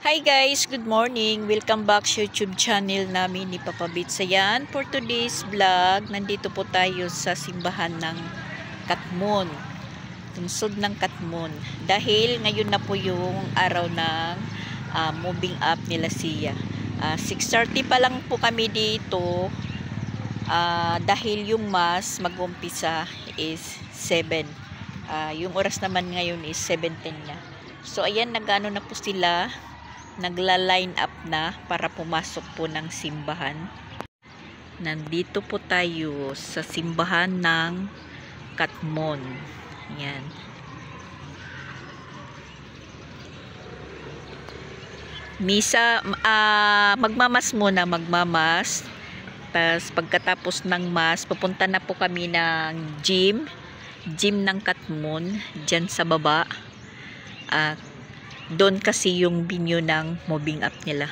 Hi guys, good morning. Welcome back sa YouTube channel namin ni Papa Bits. Ayan, for today's vlog, nandito po tayo sa simbahan ng Katmon. Lungsod ng Katmon. Dahil ngayon na po yung araw ng moving up nila Sia. 6:30 pa lang po kami dito. Dahil yung mass mag-umpisa is 7. Yung oras naman ngayon is 7:10 na. So ayan, nag-ano na po sila, nagla-line up na para pumasok po ng simbahan. Nandito po tayo sa simbahan ng Katmon. Yan. Misa, magmamas muna, magmamas. Tapos pagkatapos ng mass, pupunta na po kami ng gym ng Katmon, dyan sa baba. Doon kasi yung venue ng moving up nila.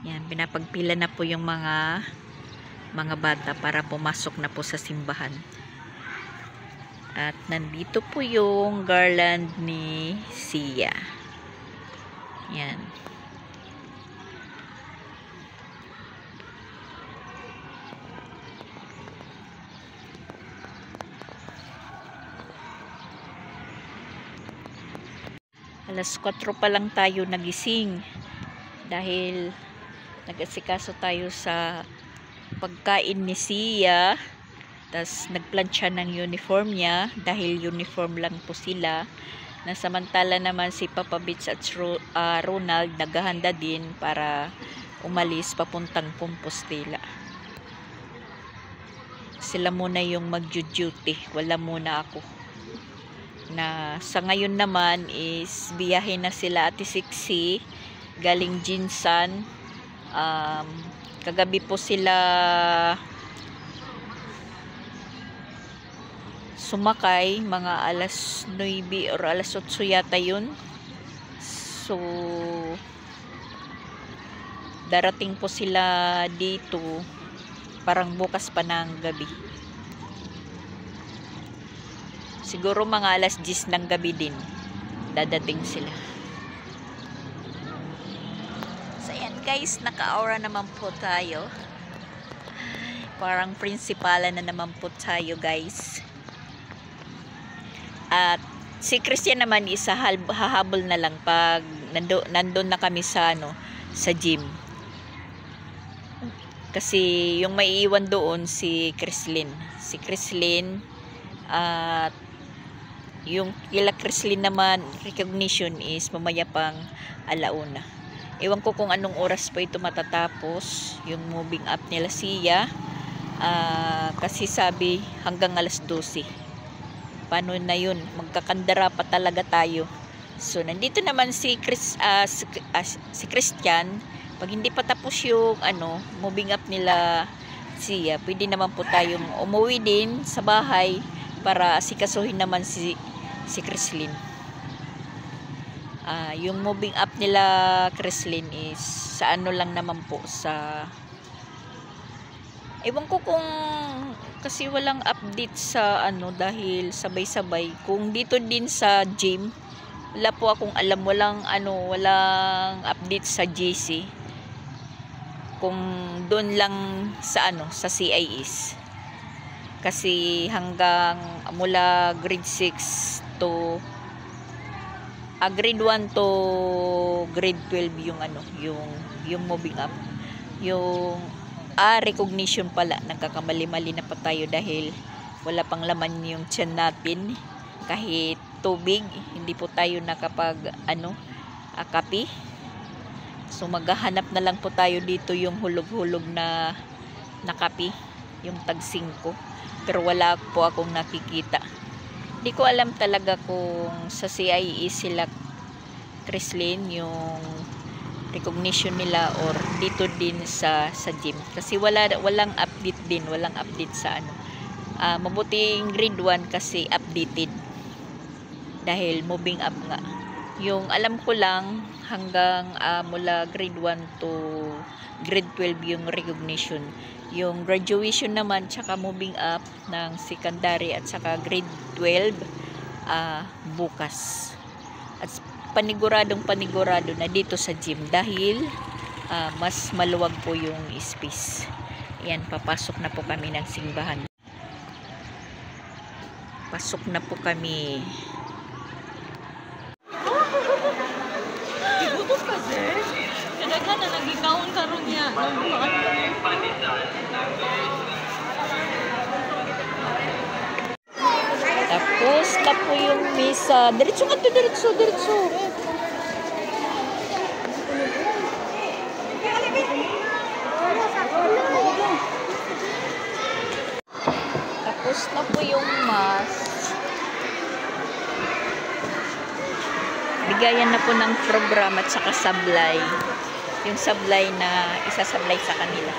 Yan, pinapagpila na po yung mga bata para pumasok na po sa simbahan. At nandito po yung garland ni Sia. Yan. Alas 4 pa lang tayo nagising dahil nag-asikaso tayo sa pagkain ni Sia. Tas nagplansya ng uniform niya dahil uniform lang po sila. Nasamantala naman si Papa Bits at Ronald naghahanda din para umalis papuntang Compostela. Sila muna yung mag-duty, wala muna ako. Na sa ngayon naman is biyahe na sila Ate Siksi galing Jinsan. Kagabi po sila sumakay, mga alas 9 or alas 8 yata yun. So darating po sila dito parang bukas pa ng gabi. Siguro mga alas 10 ng gabi din dadating sila. So ayan guys, naka-aura naman po tayo. Parang prinsipalan na naman po tayo guys. At si Christian naman isa hahabol na lang pag nandun na kami sa sa gym. Kasi yung maiiwan doon si Chrislyn. Si Chrislyn at yung kila Chrislyn naman recognition is mamaya pang alauna. Ewan ko kung anong oras pa ito matatapos yung moving up nila Sia. Kasi sabi hanggang alas 12. Paano na yun? Magkakandara pa talaga tayo. So nandito naman si Christian. Pag hindi pa tapos yung moving up nila Sia, pwede naman po tayong umuwi din sa bahay para asikasuhin naman si Chrislyn. Yung moving up nila Chrislyn is sa lang naman po sa ewan ko kung kasi walang update sa dahil sabay-sabay kung dito din sa gym wala po akong alam, walang update sa GC kung doon lang sa sa CIS kasi hanggang mula grade 6 to grade 1 to grade 12 yung moving up. Yung recognition pala, nagkakamali-mali na pa tayo dahil wala pang laman yung tiyan natin kahit tubig, hindi po tayo nakapag copy. So maghahanap na lang po tayo dito yung hulog-hulog na copy, yung tag 5, pero wala po akong nakikita. Hindi ko alam talaga kung sa CIE sila Chrislyn yung recognition nila or dito din sa gym kasi walang update din, walang update sa mabuting grade 1 kasi updated dahil moving up nga. Yung alam ko lang hanggang mula grade 1 to grade 12 yung recognition. Yung graduation naman tsaka moving up ng secondary at saka grade 12 bukas. At panigurado na dito sa gym dahil mas maluwag po yung space. Ayan, papasok na po kami ng simbahan. Pasok na po kami. Igutom kasi. Kadaghan na nagikaon karon niya. Tapos na po yung misa. Diretso nga to, diretso. Tapos na po yung mass. Bigayan na po ng program at saka sablay. Yung sablay na isasablay sa kanila.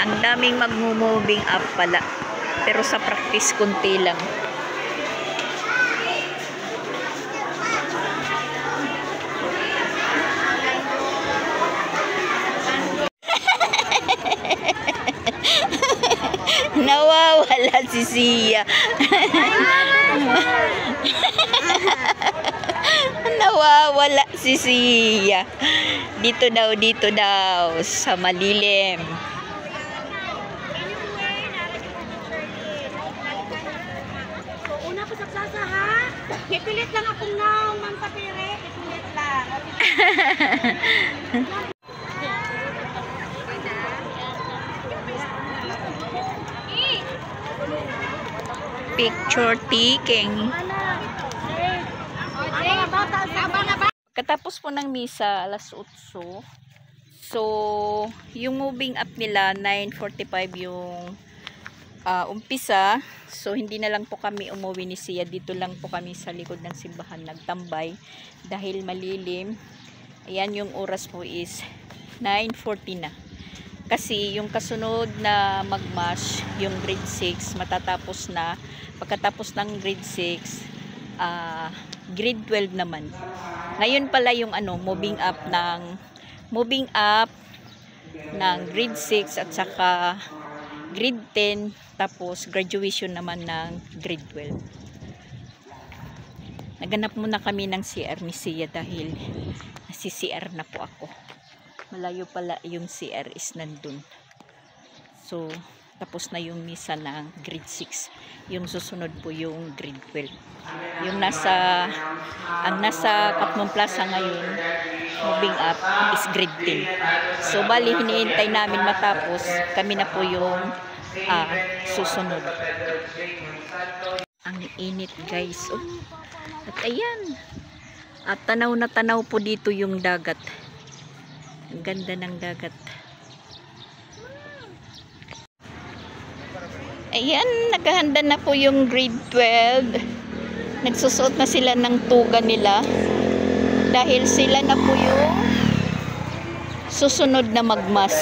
Ang daming mag-moving up pala. Pero sa practice kunti lang. Nawawala si Sia. Nawawala si Sia. Dito daw sa malilim. Una ko sa plaza ha. Ipilit lang akong naong Ma'am Sapire. Ipilit lang. Picture taking. Katapos po ng misa, alas 8. So, yung moving up nila, 9:45 yung umpisa. So, hindi na lang po kami umuwi ni Sia. Dito lang po kami sa likod ng simbahan nagtambay. Dahil malilim. Ayan, yung oras po is 9:40 na. Kasi yung kasunod na magmash, yung grade 6, matatapos na. Pagkatapos ng grade 6, grade 12 naman. Ngayon pala yung moving up ng grade 6 at saka grade 10, tapos graduation naman ng grade 12. Naganap muna kami ng CR ni Sia dahil nasi-CR na po ako. Malayo pala yung CR is nandun. So, tapos na yung misa ng grade 6. Yung susunod po yung grade 12. Yung ang nasa Patmon Plaza ngayon, moving up, is grade 10. So, bali, hinihintay namin matapos. Kami na po yung susunod. Ang init, guys. Oh. At ayan. At tanaw na tanaw po dito yung dagat. Ang ganda ng dagat. Ayan, naghahanda na po yung grade 12. Nagsusuot na sila ng tuga nila. Dahil sila na po yung susunod na magmas.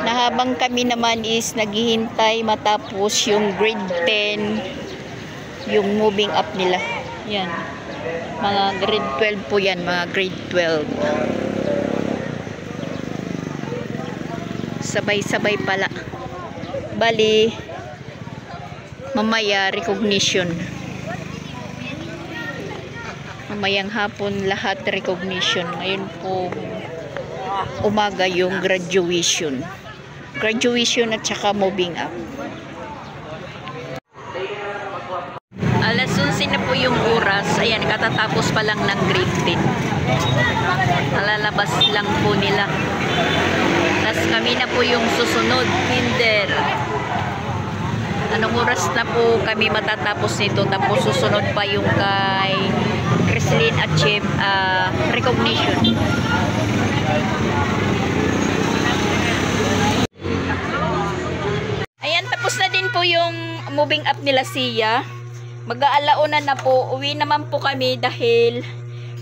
Na habang kami naman is naghihintay matapos yung grade 10, yung moving up nila. Yan. Mga grade 12 po yan, mga grade 12. Sabay-sabay pala. Bali, mamaya recognition. Mamayang hapon lahat recognition. Ngayon po umaga yung graduation. Graduation at saka moving up. Alas 11 na po yung oras. Ayan, katatapos pa lang ng grade 10. Nalalabas lang po nila. Tapos kami na po yung susunod. Kinder. Anong oras na po kami matatapos nito? Tapos susunod pa yung kay Chrislyn Achieve recognition. Ayan, tapos na din po yung moving up nila Sia. Mag-aalauna na po. Uwi naman po kami dahil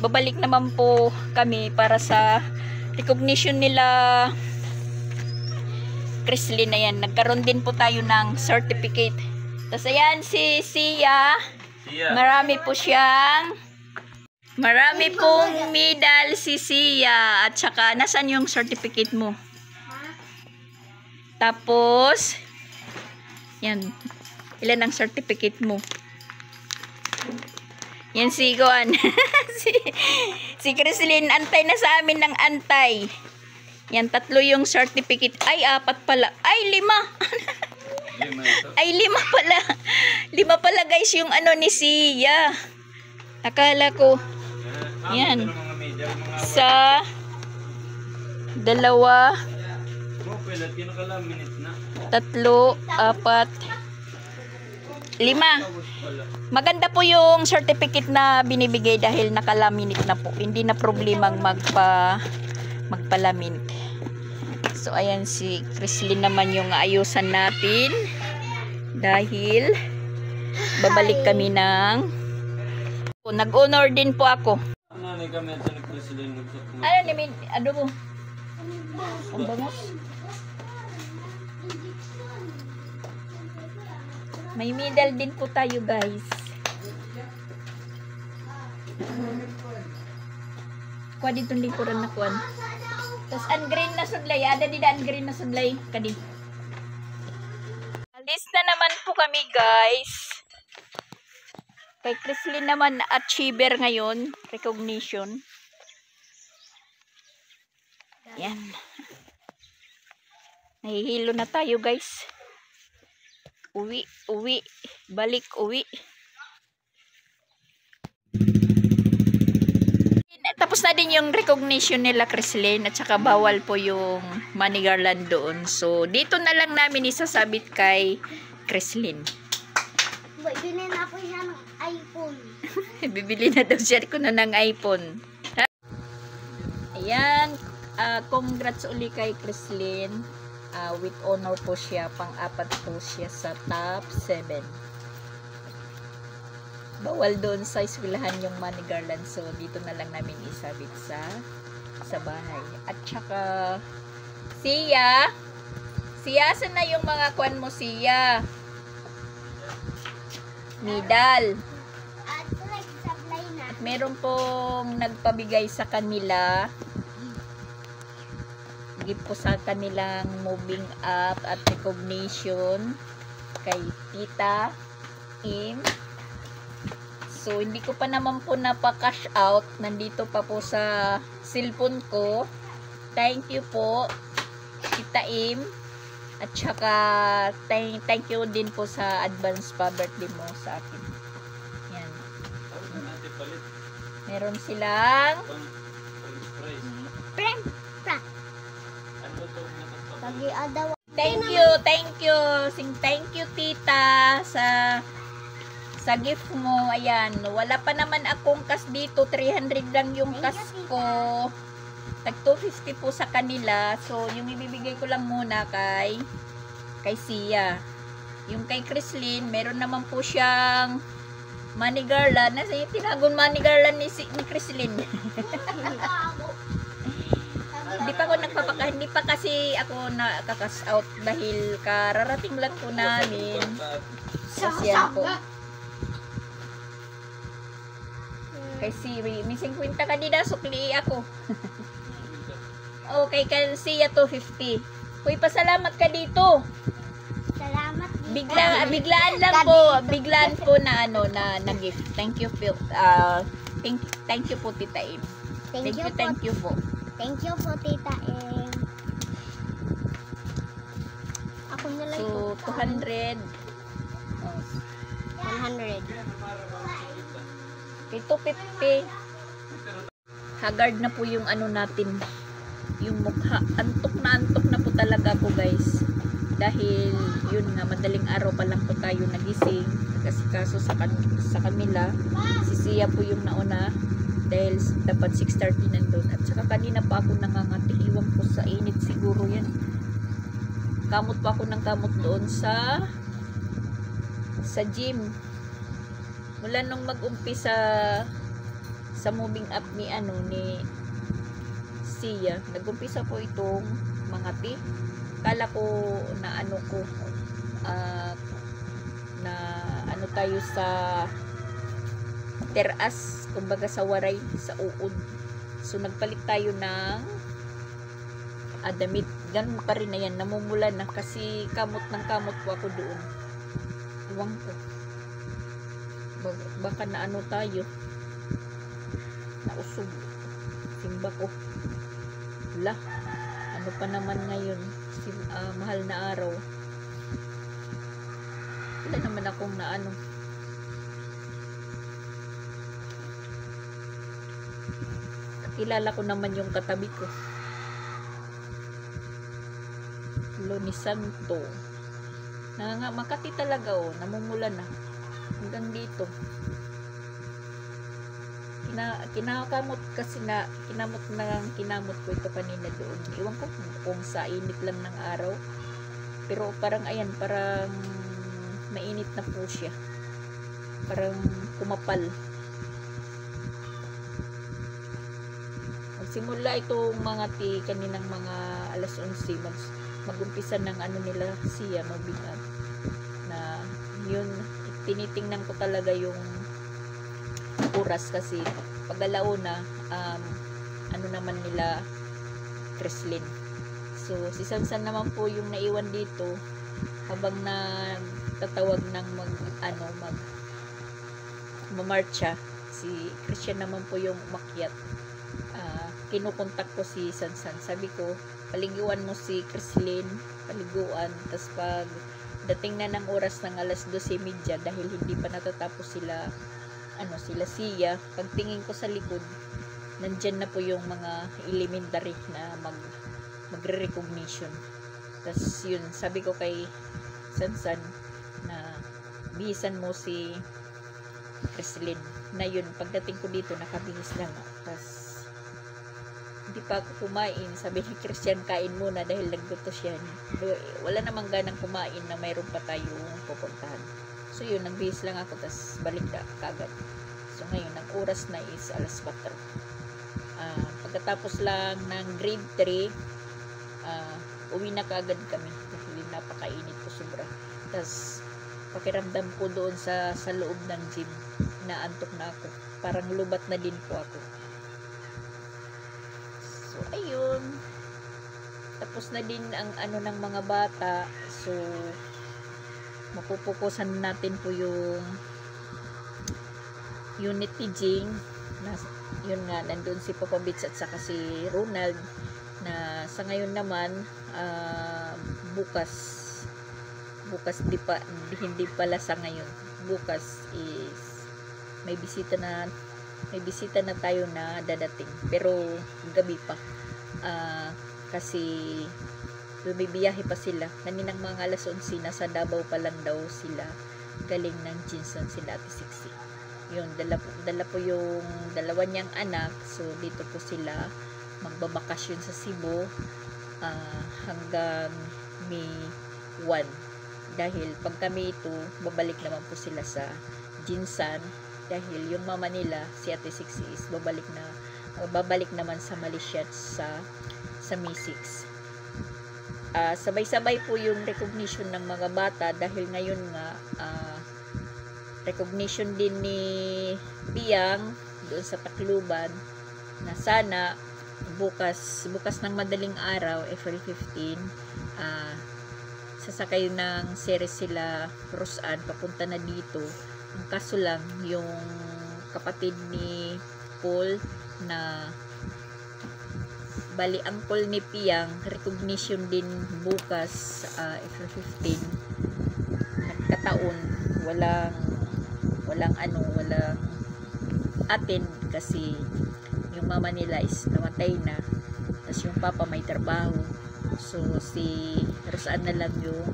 babalik naman po kami para sa recognition nila Chrislyn na yan. Nagkaroon din po tayo ng certificate. Tapos ayan si Sia. Marami po siyang marami pong medal si Sia. At saka, nasan yung certificate mo? Tapos, yan. Ilan ang certificate mo? Yan si Goan. si Crislin, antay na sa amin ng antay. Yan, 3 yung certificate. Ay, 4 pala. Ay, 5. Ay, 5 pala. 5 pala guys yung ano ni Sia. Akala ko. Yan. Sa 2, 3, 4, 5. Maganda po yung certificate na binibigay dahil nakalaminate na po. Hindi na problemang magpalaminate. So, ayan si Crislin naman yung ayusan natin. Dahil babalik kami ng nag-honor din po ako. Ano namin? Ano mo? Ang bangos. May medal din po tayo guys. Kuha dito likuran na kuhan. Tapos ang green na sudlay. Ada di ang green na sudlay. Kadi. Alis na naman po kami guys. Kay Crislin naman achiever ngayon. Recognition. Yan. Nahihilo na tayo guys. Uwi. Balik uwi. Tapos na din yung recognition nila Crislin at saka bawal po yung money garland doon. So, dito na lang namin isasabit kay Crislin. Bibili na po siya ng iPhone. Bibili na daw siya ko na ng iPhone. Ayan. Congrats uli kay Crislin. With honor po siya. Pang-4 po siya sa top 7. Bawal doon sa eskwelahan yung money garland. So, dito na lang namin isabit sa bahay. At saka, Sia, saan na yung mga kwan mo, Sia? Medal. At meron pong nagpabigay sa kanila. Gift po sa kanilang moving up at recognition kay Tita Im. So, hindi ko pa naman po napaka-cash out. Nandito pa po sa cellphone ko. Thank you po, Tita Im. At saka, thank you din po sa advance pa birthday mo sa akin. Yan. Meron silang thank you. Thank you, Tita, sa gift mo. Ayan, wala pa naman akong cash dito. 300 lang yung cash ko. Tag 250 po sa kanila. So, yung ibibigay ko lang muna kay Sia. Yung kay Crislin, meron naman po siyang money garland. Nasa yung tinagong money garland ni Crislin. Hindi pa kasi ako nakaka-cash out dahil kararating lang po namin. Kasi yan po. Kay Siri, may 50 ka nila, sukli ako. Okay, kay Sia 250. Uy, pasalamat ka dito. Salamat. Biglaan po na gift. Thank you po. Thank you po, Tita Im. Thank you po. Thank you po, Tita Im. Ako na lang so, 200. 100. Kay 250. Haggard na po yung ano natin. Yung mukha. Antok na po talaga po guys. Dahil yun nga, madaling araw pa lang po tayo nagising. Nag-asikaso sa kanila. Si Sia po yung nauna. Dahil dapat 6:30 nandun. At saka kanina pa ako nangangati. Iwan ko sa init siguro yan. Kamot pa ako ng kamot doon sa gym. Mula nung mag-umpisa sa moving up ni Sia, nag-umpisa po itong mangati. Kala ko na na tayo sa teras, kumbaga sa waray, sa uod. So nagpalit tayo ng damit. Ganun pa rin na yan, namumula na kasi kamot ng kamot po ako doon. Iwang ko. Baka na ano tayo. Nausog. Simba ko. Wala. Ano pa naman ngayon? Mahal na araw. Wala naman akong naano. Kilala ko naman yung katabi ko. Loni Santo. Makati talaga oh, namumula na. Hanggang dito. Kinakamot kasi kinamot ko ito kanina doon. Iwan ko kung sa init lang ng araw. Pero parang ayan, parang mainit na po siya. Parang kumapal. Magsimula itong mga kaninang mga alas 11 mag-umpisa ng ano nila siya mabigat na yun, tinitingnan ko talaga yung oras kasi pag alauna ano naman nila Kreslin. So si Sansan naman po yung naiwan dito habang nagtatawag ng mamarcha. Si Christian naman po yung umakyat. Kinukontak ko si Sansan, sabi ko paliguan mo si Kreslin, paliguan, tas pag dating na ng oras ng alas 12:30 dahil hindi pa natatapos sila siya, pagtingin ko sa likod nandyan na po yung mga elementary na magre-recognition. Tas yun, sabi ko kay Sansan na bihisan mo si Kreslin na yun, pagdating ko dito nakabihis lang tas hindi pa ako kumain. Sabi ni Christian, kain muna dahil nagluto siya. Wala namang ganang kumain na mayroon pa tayong pupuntahan. So yun, nagbihis lang ako tas balik na kagad. So ngayon, ang oras na is alas 4. Pagkatapos lang ng grade 3, uwi na kagad kami. Dahil napakainit ko sobra. Tas pakiramdam ko doon sa loob ng gym na antok na ako. Parang lubat na din po ako. So, ayun. Tapos na din ang ng mga bata. So, mapupukusan natin po yung unit teaching. Yun nga, nandun si Papa Bits at saka si Ronald. Na sa ngayon naman, bukas hindi pala sa ngayon. Bukas is may bisita na tayo na dadating pero gabi pa kasi bumibiyahe pa sila kaninang mga alas 11 nasa Davao pa lang daw sila galing ng Jinsan sila Ate Sixi. Yun, dala po yung dalawa niyang anak, so dito po sila magbabakasyon sa Cebu hanggang May 1 dahil pag kami ito babalik naman po sila sa Jinsan dahil yung mama nila, si Ate Sixi is babalik naman sa Malaysia sa May 6. Sabay-sabay po yung recognition ng mga bata dahil ngayon nga recognition din ni Piang doon sa Tacloban na sana bukas ng madaling araw, April 15, sasakay ng series sila Rosan papunta na dito. Ang kaso lang, yung kapatid ni Paul na bali angkol ni Piang, recognition din bukas, April 15. Nagkataon, walang attend kasi yung mama nila is namatay na. Tapos yung papa may trabaho. So, si Rosan na lang yung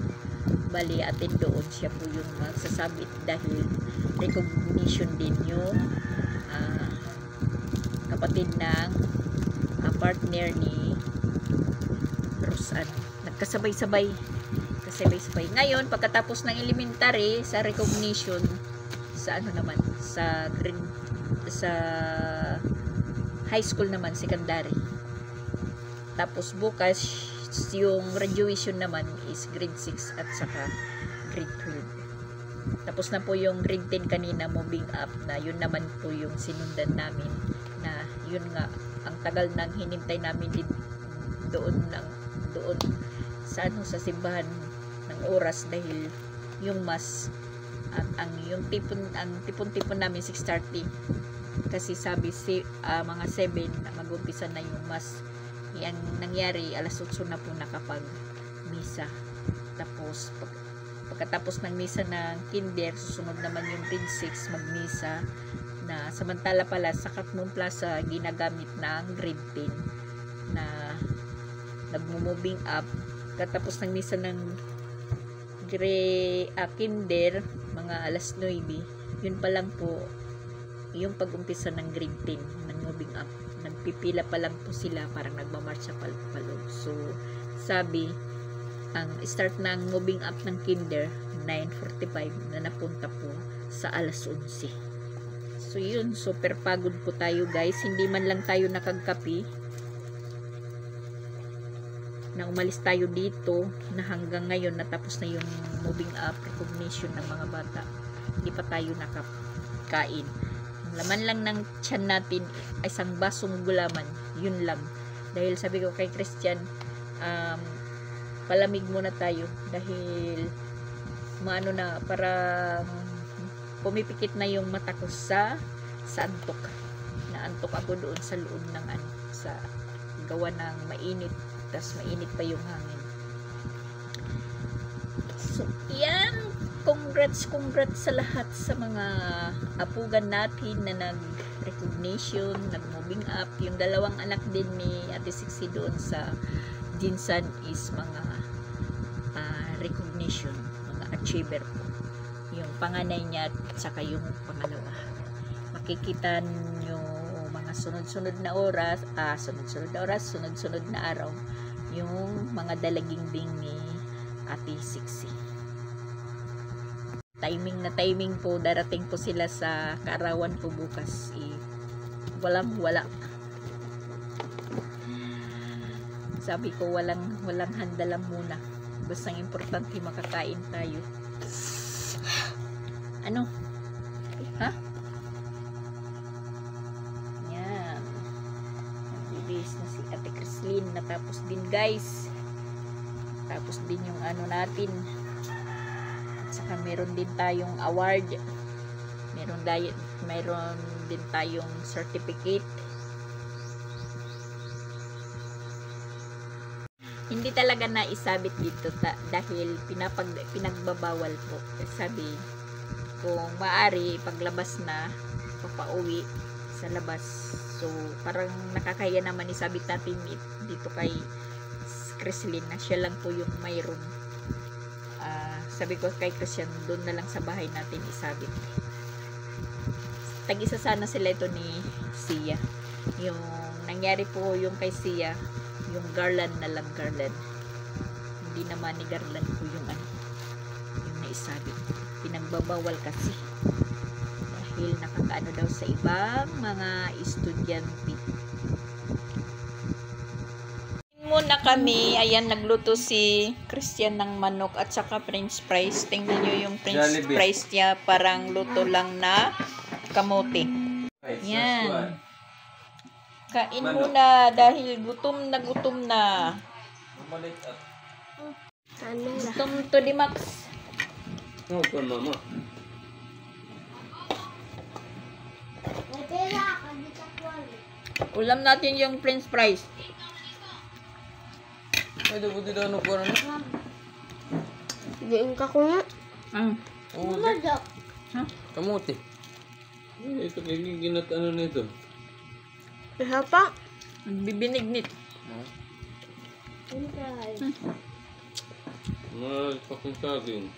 bali atin doon, siya po yung magsasabit dahil recognition din yung kapatid ng partner ni Rosan. Nagkasabay-sabay ngayon pagkatapos ng elementary sa recognition sa sa high school naman, secondary. Tapos bukas yung graduation naman is grade 6 at saka grade 12. Tapos na po yung grade 10 kanina, moving up na. Yun naman po yung sinundan namin na yun nga, ang tagal nang hinintay namin doon sa sa simbahan ng oras dahil yung mas ang tipon namin 6:30 kasi sabi mga 7 na mag-umpisa na yung mas. Yan nangyari, alas 8 na po nakapag misa. Tapos pagkatapos ng misa ng kinder, susunod naman yung grade 6 magmisa, na samantala pala sa Katmon Plaza ginagamit ng grade 10 na nagmo-moving up. Katapos ng misa ng kinder mga alas 9, yun pa lang po yung pag-umpisa ng grade 10 ng moving up. Nagpipila pa lang po sila, parang nagmamarcha palo. So sabi, ang start ng moving up ng kinder 9:45 na napunta po sa alas 11. So yun, super pagod po tayo guys. Hindi man lang tayo nakagkapi na umalis tayo dito, na hanggang ngayon natapos na yung moving up recognition ng mga bata. Hindi pa tayo nakakain. Ang laman lang ng tiyan natin ay isang basong gulaman, yun lang. Dahil sabi ko kay Christian, palamig muna tayo dahil maano na, para pumipikit na yung mata ko sa antok. Naantok ako doon sa loob ng sa gawa ng mainit, tas mainit pa yung hangin. So yan, congrats sa lahat sa mga apugan natin na nag-recognition, nag-moving up. Yung dalawang anak din ni Ate Sixi doon sa Jinsan is mga recognition, mga achiever po. Yung panganay niya at saka yung pangalawa. Makikita nyo mga sunod-sunod na araw yung mga dalagingbing ni Ate Sixi. Timing po, darating po sila sa kaarawan ko bukas. Wala. Sabi ko walang handalan muna. Basta ang importante makakain tayo. Ano? Ha? Yan. Nagbibihis na si Ate Crislin. Natapos din guys. Tapos din yung natin. At saka meron din tayong award. Meron din tayong certificate. Hindi talaga na isabit dito dahil pinagbabawal po. Sabi, kung maaari, paglabas na, papauwi sa labas. So, parang nakakaya naman isabit natin dito kay Crislin na siya lang po yung mayroon. Sabi ko kay Christian, doon na lang sa bahay natin isabit. Tag-isa sana sila ito ni Sia. Yung nangyari po yung kay Sia, yung garland na lang, hindi naman ni garland po yung naisabit. Pinagbabawal kasi dahil nakakaano daw sa ibang mga estudyante. Muna kami, ayan, nagluto si Christian ng manok at saka french fries. Tingnan nyo yung french fries niya, parang luto lang na kamote. Yan, kain muna dahil gutom na. Gutom to di max. Mama. Ulam natin yung french fries. Pwede po dito po na. Diyan ka ko nga. Ha? Kamote. Ito ginat nito. Isa pa. Bibinignit. Fucking saging.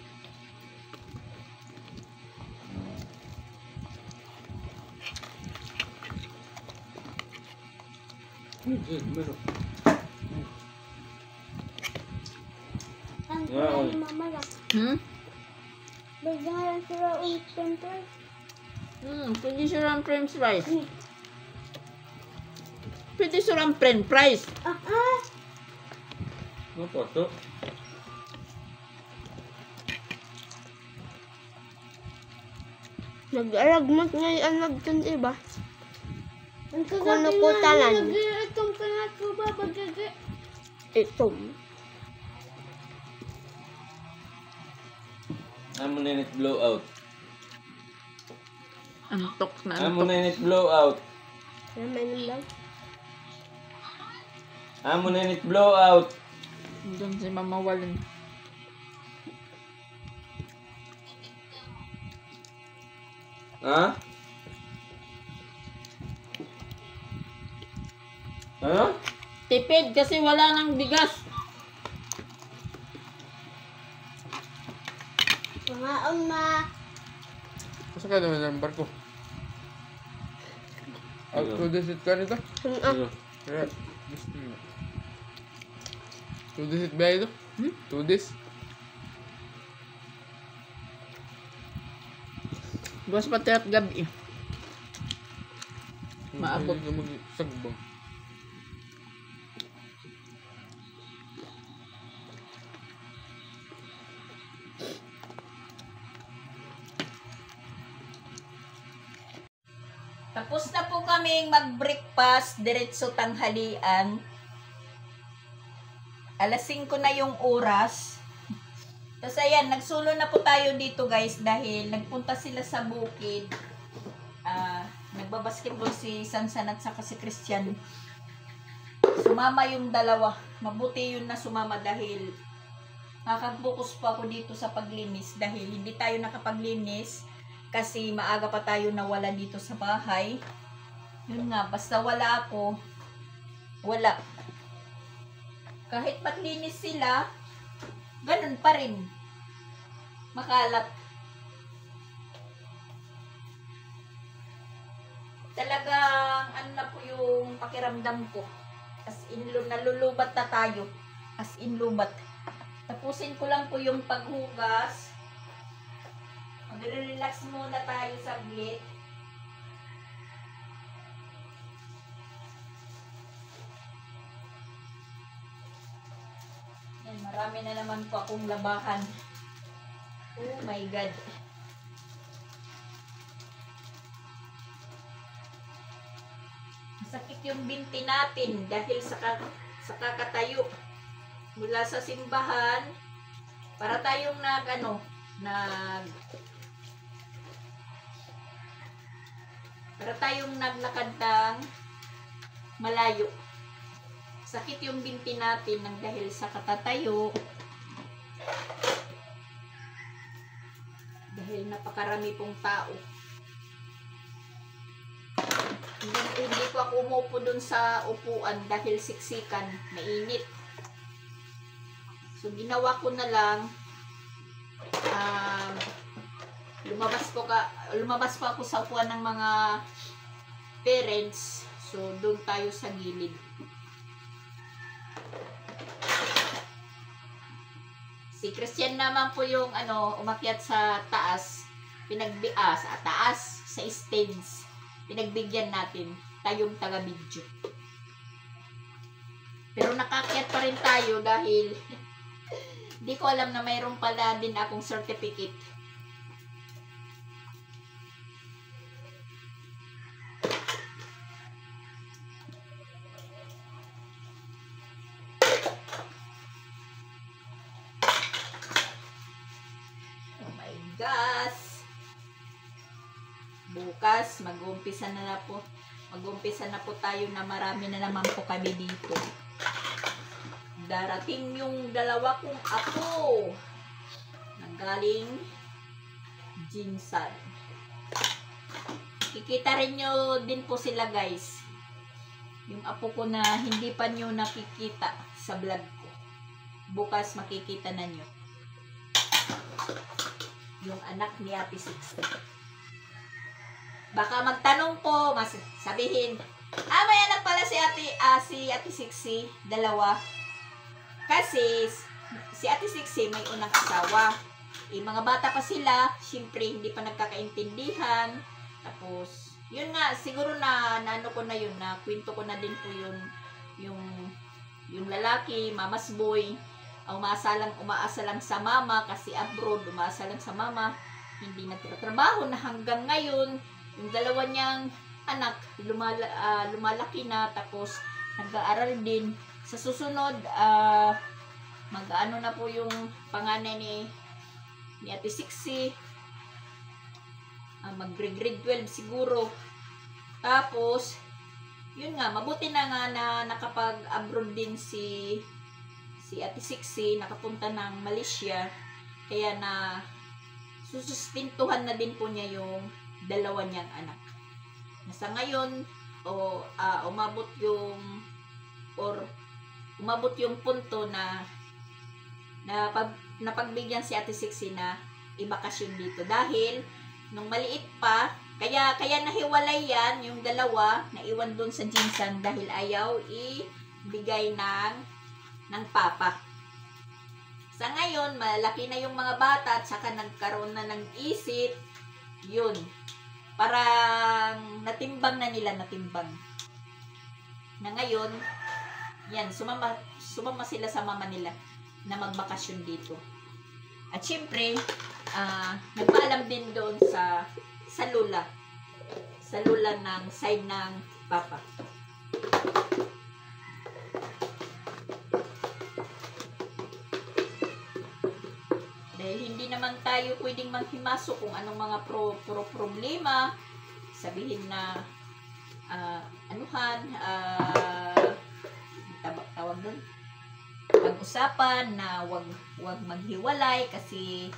Meron. Bagalan sila ang temper. Pwede surang french fries. Pwede surang french fries. Ano pa ito? Nag-aragmat nga yung anak dun, iba. Kunukutalan. Itong kalat ko ba? Itom. Amo na init blowout. Antok na Amo antok. na init blowout. Ano may lang? Amo na init blowout. Doon si Mama Walin. Ha? Ano? Tipid kasi wala nang bigas. Mga uma. Masa ka naman ng barko? Tudisit ka nito? Ano? Kaya, gusto mo. Tudisit ba ito? Tudis? Bukas pati at gabi. Maabot. Hindi ka magsagbang. Tapos na po kaming mag-breakfast, diretso tanghalian. Alas 5 na yung oras. Tapos ayan, nagsulo na po tayo dito guys dahil nagpunta sila sa bukid. Nagbabasketball si Sansan at saka si Christian. Sumama yung dalawa. Mabuti yun na sumama dahil nakakabukus pa ako dito sa paglinis dahil hindi tayo nakapaglinis kasi maaga pa tayo nawala dito sa bahay. Yun nga, basta wala ako, wala. Kahit maglinis sila, ganun pa rin. Makalat. Talagang ano na po yung pakiramdam ko. As in, nalulubat na tayo. As in, lubat. Tapusin ko lang po yung paghugas. Mag-relax muna tayo saglit. Yan, marami na naman po akong labahan. Oh my God. Masakit yung binti natin dahil sa kakatayo mula sa simbahan para tayong para tayong naglakad ng malayo. Sakit yung binti natin ng dahil sa katatayo. Dahil napakarami pong tao. Hindi ko ako umupo dun sa upuan dahil siksikan, mainit. So ginawa ko na lang lumabas pa ako sa upuan ng mga parents. So doon tayo sa gilid. Si Christian naman po yung umakyat sa taas, sa taas, sa stage. Pinagbigyan natin, tayong taga-video. Pero nakakyat pa rin tayo dahil di ko alam na mayroon pala din akong certificate. Oh my gosh! Bukas, mag-uumpisa na po tayo na marami na naman po kami dito. Darating yung dalawa kong apo. Nanggaling Jinsan. Kikita rin nyo din po sila guys. Yung apo ko na hindi pa nyo nakikita sa vlog ko. Bukas makikita na nyo. Yung anak ni Ate Sixty. Baka magtanong po, sabihin, may anak pala si Ate Sixty, dalawa. Kasi, si Ate Sixty may unang asawa. Mga bata pa sila, syempre hindi pa nagkakaintindihan. Tapos, yun nga, siguro na ko na yun, na kwento ko na din po yun, yung lalaki, mama's boy, umaasa lang sa mama, kasi abroad, umaasa lang sa mama. hindi nagtatrabaho na hanggang ngayon. Yung dalawa niyang anak, lumalaki na, tapos nag-aaral din. Sa susunod, mag-ano na po yung panganay ni Ate Sixie. Mag-grade 12 siguro. Tapos, yun nga, mabuti na nga na nakapag-abroad din si Ate Sixie, nakapunta ng Malaysia. Kaya na susustintuhan na din po niya yung dalawa niyang anak. Nasa ngayon, umabot yung punto na napagbigyan si Ate Sixie na ibakasyon dito. Dahil, nung maliit pa, kaya nahiwalay yan, yung dalawa, naiwan doon sa Jinsan dahil ayaw ibigay ng papa. Sa ngayon, malaki na yung mga bata at saka nagkaroon na ng isip, yun. Parang natimbang na nila. Na ngayon, yan, sumama sila sa mama nila na magbakasyon dito. At syempre, nagpaalam din doon sa lula. Sa lula ng side ng papa. Dahil hindi naman tayo pwedeng manghimasok kung anong mga problema. Sabihin na, tawag doon, pag-usapan na wag maghiwalay kasi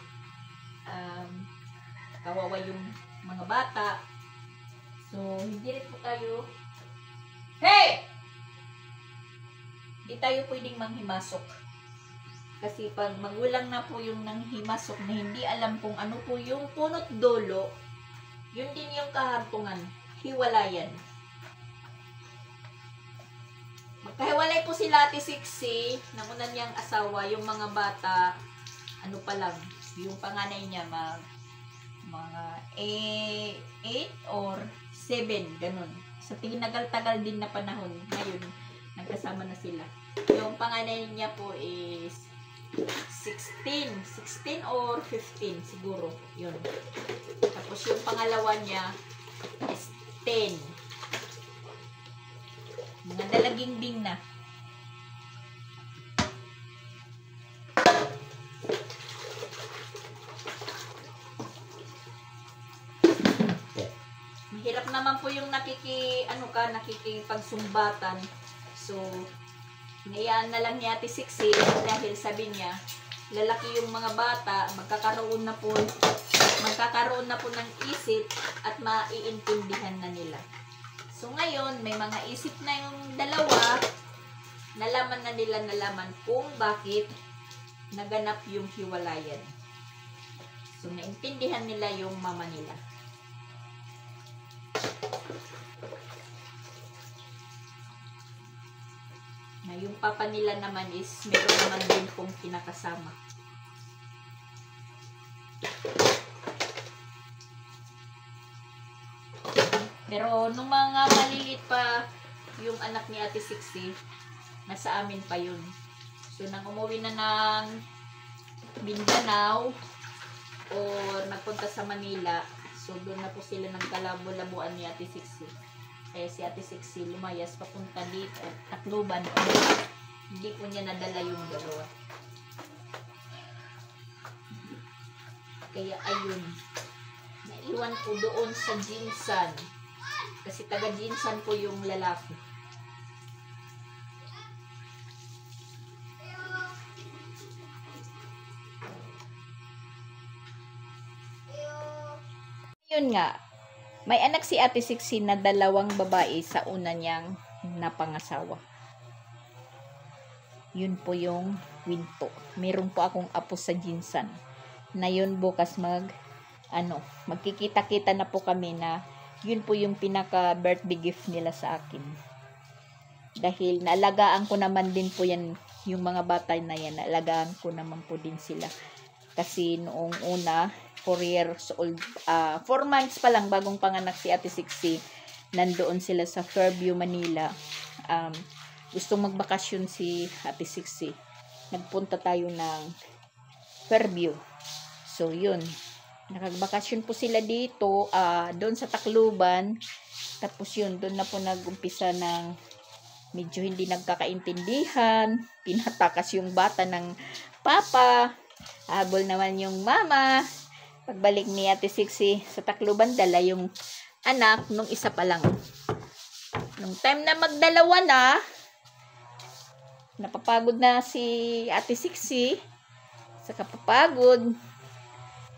kawawa yung mga bata. So, hindi rin po tayo hindi tayo pwedeng manghimasok. Kasi pag magulang na po yung nanghimasok na hindi alam kung ano po yung punot dulo, yun din yung kahartungan, hiwalayan. Magkahiwalay po sila Ate Sixie, ng una niyang asawa, yung mga bata, ano pa lang, yung panganay niya, mga 8 or 7, ganun. Sa tinagal-tagal din na panahon, ngayon, nagkasama na sila. Yung panganay niya po is 16 or 15 siguro, yun. Tapos yung pangalawa niya is 10. Mga dalagingbing na. Mahirap naman po yung nakikipagsumbatan. So, hinayaan na lang ni Ate Sixie dahil sabi niya, lalaki yung mga bata, magkakaroon na po ng isip at maiintindihan na nila. So ngayon, may mga isip na yung dalawa, nalaman kung bakit naganap yung hiwalayan. So naintindihan nila yung mama nila. Na yung papa nila naman is meron naman din pong kinakasama. Pero nung mga maliliit pa yung anak ni Ate Sixie, nasa amin pa yun. So nang umuwi na ng Mindanao o nagpunta sa Manila, so doon na po sila nagkalabo-labuan ni Ate Sixie. Kaya si Ate Sixie lumayas papunta dito, Tacloban. Hindi po niya nadala yung dalawa. Kaya ayun, naiwan po doon sa Jinsan. Kasi taga Jinsan po yung lalaki. Yun nga, may anak si Ate Sixie na 2 babae sa una niyang napangasawa. Yun po yung winto. Meron po akong apo sa Jinsan. Na yun bukas magkikita-kita na po kami na yun po yung pinaka-birthday gift nila sa akin. Dahil naalagaan ko naman din po yan, yung mga bata na yan, naalagaan ko naman po din sila. Kasi noong una, 4 years old, 4 months pa lang bagong panganak si Ate Sixie, nandoon sila sa Fairview, Manila. Gustong magbakasyon si Ate Sixie. Nagpunta tayo ng Fairview. So, yun. Nakagbakasyon po sila dito, doon sa Tacloban. Tapos yun, doon na po nag-umpisa ng medyo hindi nagkakaintindihan. Pinatakas yung bata ng papa. Habol naman yung mama. Pagbalik ni Ate Sixie sa Tacloban, dala yung anak nung isa pa lang. Nung time na magdalawa na, napapagod na si Ate Sixie sa kapapagod.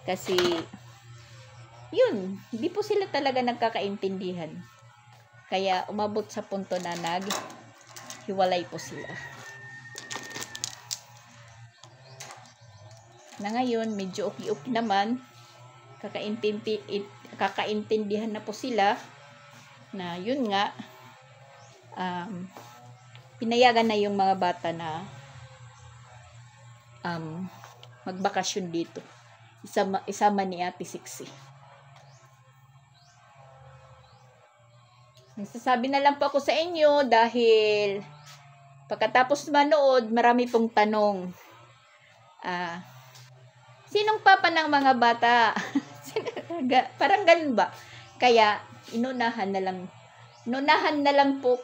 Kasi, yun, hindi po sila talaga nagkakaintindihan. Kaya, umabot sa punto na hiwalay po sila. Na ngayon, medyo okay-okay naman. Kakaintindihan na po sila na yun nga, pinayagan na yung mga bata na magbakasyon dito. Isama ni Ate Sixie. Nagsasabi na lang po ako sa inyo dahil pagkatapos manood, marami pong tanong. Sinong papa ng mga bata? Parang ganun ba? Kaya, inunahan na lang po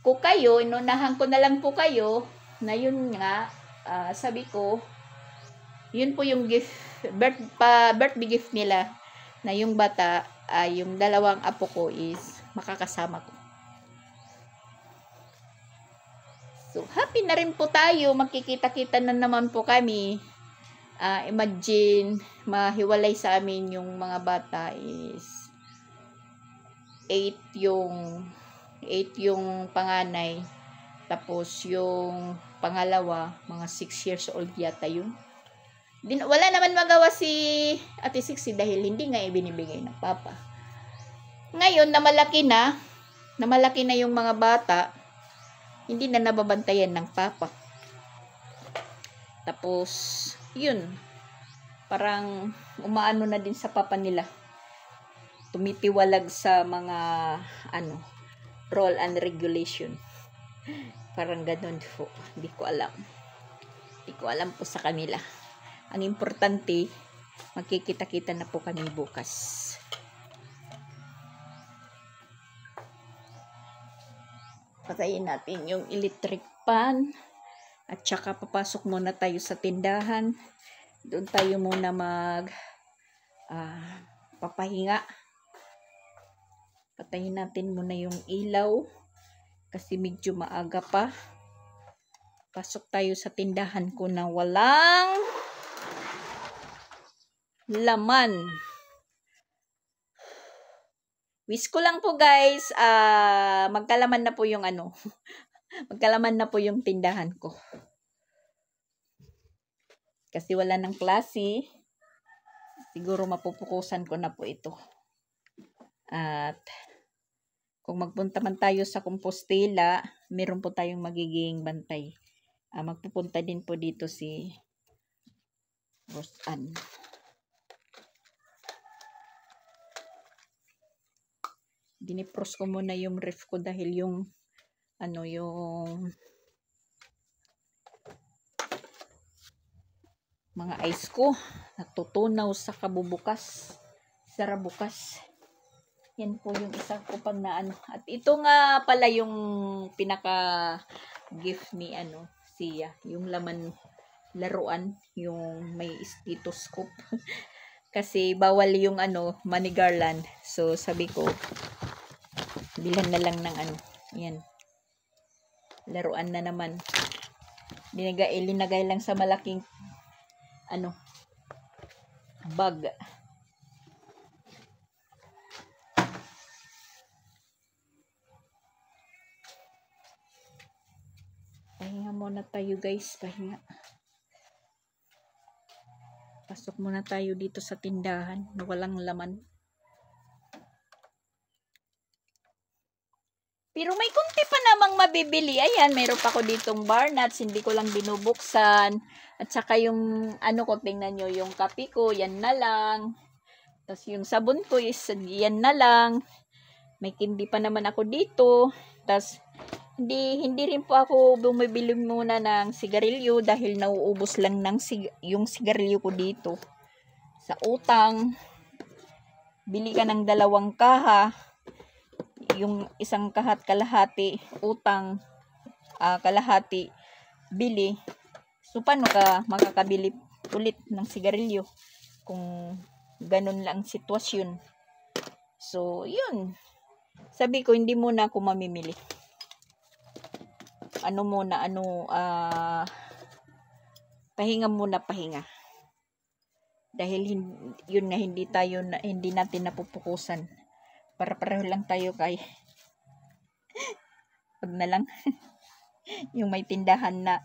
inunahan ko na lang po kayo na yun nga, sabi ko, yun po yung birthday gift nila na yung bata, yung dalawang apo ko is makakasama ko. So, happy na rin po tayo. Magkikita-kita na naman po kami. Imagine, mahiwalay sa amin yung mga bata is 8 yung panganay. Tapos yung pangalawa, mga 6 years old yata yun. Wala naman magawa si Ate Sixie dahil hindi nga ibinibigay ng papa. Ngayon, na malaki na yung mga bata, hindi na nababantayan ng papa. Tapos, yun, parang umaano na din sa papa nila. Tumitiwalag sa mga, rule and regulation. Parang ganun po. Hindi ko alam po sa kanila. Ang importante, magkikita-kita na po kami bukas. Patayin natin yung electric pan. At saka papasok muna tayo sa tindahan. Doon tayo muna papahinga. Patayin natin muna yung ilaw. Kasi medyo maaga pa. Pasok tayo sa tindahan ko na walang laman. Wish ko lang po guys, magkalaman na po yung magkalaman na po yung tindahan ko. Kasi wala ng klase. Siguro mapupukusan ko na po ito. At kung magpunta man tayo sa Compostela, meron po tayong magiging bantay. Magpupunta din po dito si Rosan. Dinipros ko muna yung ref ko dahil yung mga ice ko natutunaw sa kabubukas. Sara bukas. Yan po yung isa ko pang na At ito nga pala yung pinaka gift ni siya. Yung laman laruan. Yung may stethoscope. Kasi bawal yung money garland. So sabi ko, bilhan na lang ng yan. Laruan na naman. Linagay lang sa malaking bag. Pahinga muna tayo guys. Pahinga. Pasok muna tayo dito sa tindahan na walang laman. Pero may kunti pa namang mabibili. Ayan, mayroon pa ko ditong bar nuts. Hindi ko lang binubuksan. At saka yung ko, tingnan nyo, yung kape ko, yan na lang. Tapos yung sabon ko is yan na lang. May kindi pa naman ako dito. Tapos hindi rin po ako bumibili muna ng sigarilyo dahil nauubos lang ng yung sigarilyo ko dito. sa utang. Bili ka ng 2 kaha. Yung isang kahat kalahati, utang, kalahati, bili. So, paano ka makakabili ulit ng sigarilyo kung ganun lang ang sitwasyon? So, yun. Sabi ko, hindi muna ako mamimili. Pahinga muna, pahinga. Dahil yun nga, hindi natin napupukusan. Para-pareho lang tayo kay wag na lang yung may tindahan na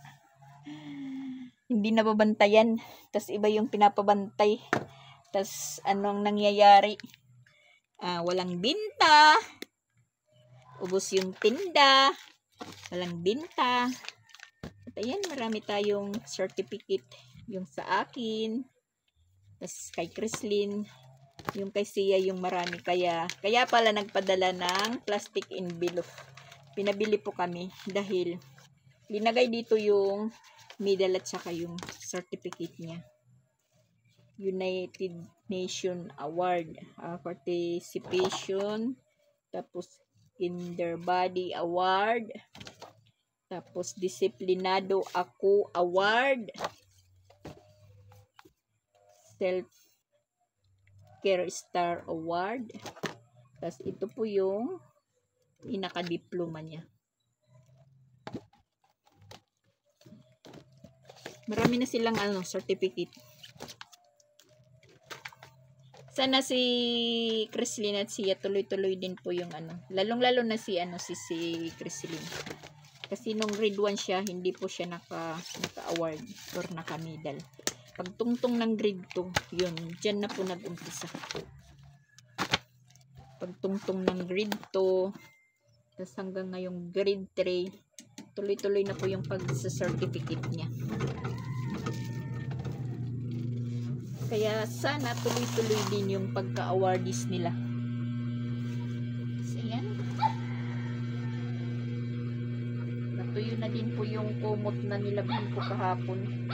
hindi nababantayan, tas iba yung pinapabantay, tas anong nangyayari, walang binta, ubos yung tinda, walang binta. At ayan, marami tayong certificate, yung sa akin, tas kay Chrislyn, yung kay Sia yung marami, kaya pala nagpadala ng plastic envelope. Pinabili po kami dahil linagay dito yung medal at saka yung certificate niya. United Nation Award, participation, tapos Kinder Body Award, tapos Disiplinado Ako Award, Self Care Star Award. Tapos ito po yung pinaka-diploma niya. Marami na silang certificate. Sana si Chrislyn at siya tuloy-tuloy din po yung lalong-lalo na si Chrislyn. Kasi nung grade 1 siya, hindi po siya naka-award or naka-medal. Pagtungtong ng grade 2, yun, dyan na po nag-umpisa. Pagtungtong ng grade 2, tapos hanggang ngayong grade 3, tuloy-tuloy na po yung pag-certificate niya. Kaya sana tuloy-tuloy din yung pagka-awardees nila. So, yan. Natuyo na din po yung kumot na nilabhan ko kahapon.